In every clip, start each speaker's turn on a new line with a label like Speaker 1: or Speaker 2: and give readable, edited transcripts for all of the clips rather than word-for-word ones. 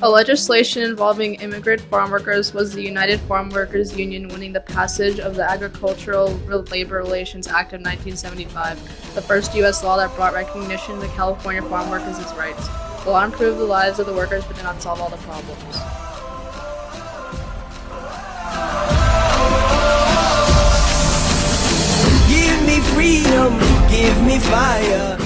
Speaker 1: A legislation involving immigrant farm workers was the United Farm Workers Union winning the passage of the Agricultural Labor Relations Act of 1975, the first U.S. law that brought recognition to California farm workers' rights. The law improved the lives of the workers but did not solve all the problems.
Speaker 2: Give me freedom, give me fire.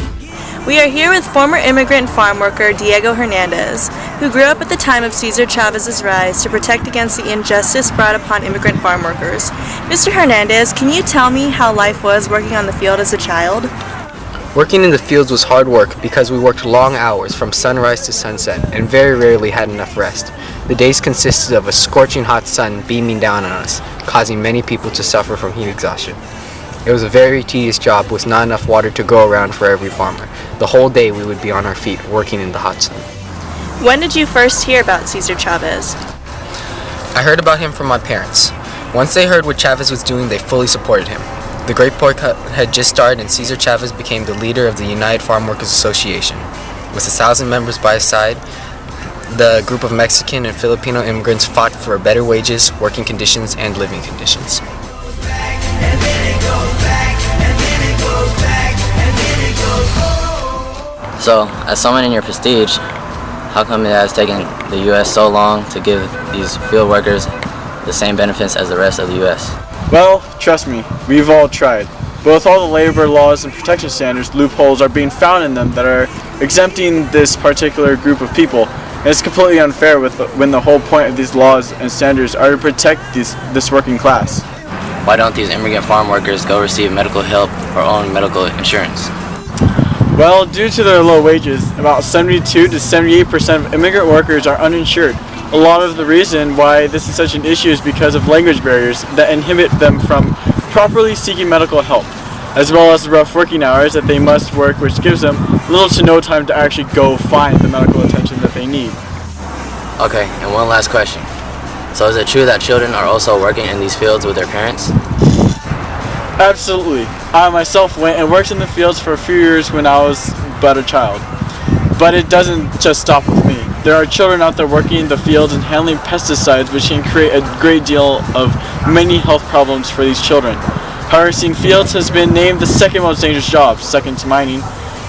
Speaker 3: We are here with former immigrant farm worker Diego Hernandez, who grew up at the time of Cesar Chavez's rise to protect against the injustice brought upon immigrant farm workers. Mr. Hernandez, can you tell me how life was working on the field as a child?
Speaker 4: Working in the fields was hard work because we worked long hours from sunrise to sunset and very rarely had enough rest. The days consisted of a scorching hot sun beaming down on us, causing many people to suffer from heat exhaustion. It was a very tedious job with not enough water to go around for every farmer. The whole day we would be on our feet working in the hot sun.
Speaker 3: When did you first hear about Cesar Chavez?
Speaker 4: I heard about him from my parents. Once they heard what Chavez was doing, they fully supported him. The Great Boycott had just started and Cesar Chavez became the leader of the United Farm Workers Association. With 1,000 members by his side, the group of Mexican and Filipino immigrants fought for better wages, working conditions, and living conditions.
Speaker 5: So, as someone in your prestige, how come it has taken the U.S. so long to give these field workers the same benefits as the rest of the U.S.?
Speaker 6: Well, trust me, we've all tried. But with all the labor laws and protection standards, loopholes are being found in them that are exempting this particular group of people. And it's completely unfair when the whole point of these laws and standards are to protect this working class.
Speaker 5: Why don't these immigrant farm workers go receive medical help or own medical insurance?
Speaker 6: Well, due to their low wages, about 72 to 78% of immigrant workers are uninsured. A lot of the reason why this is such an issue is because of language barriers that inhibit them from properly seeking medical help, as well as the rough working hours that they must work, which gives them little to no time to actually go find the medical attention that they need.
Speaker 5: Okay, and one last question. So is it true that children are also working in these fields with their parents?
Speaker 6: Absolutely. I myself went and worked in the fields for a few years when I was but a child. But it doesn't just stop with me. There are children out there working in the fields and handling pesticides, which can create a great deal of many health problems for these children. Harvesting fields has been named the second most dangerous job, second to mining.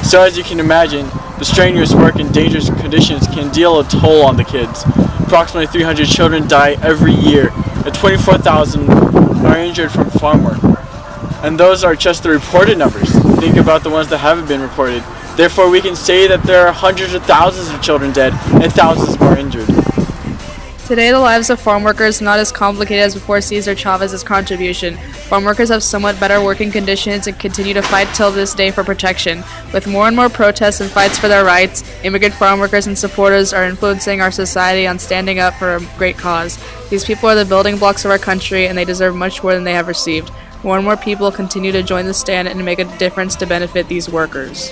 Speaker 6: So as you can imagine, the strenuous work and dangerous conditions can deal a toll on the kids. Approximately 300 children die every year, and 24,000 are injured from farm work. And those are just the reported numbers. Think about the ones that haven't been reported. Therefore, we can say that there are hundreds of thousands of children dead and thousands more injured.
Speaker 1: Today, the lives of farm workers are not as complicated as before Cesar Chavez's contribution. Farm workers have somewhat better working conditions and continue to fight till this day for protection. With more and more protests and fights for their rights, immigrant farm workers and supporters are influencing our society on standing up for a great cause. These people are the building blocks of our country, and they deserve much more than they have received. More and more people continue to join the stand and make a difference to benefit these workers.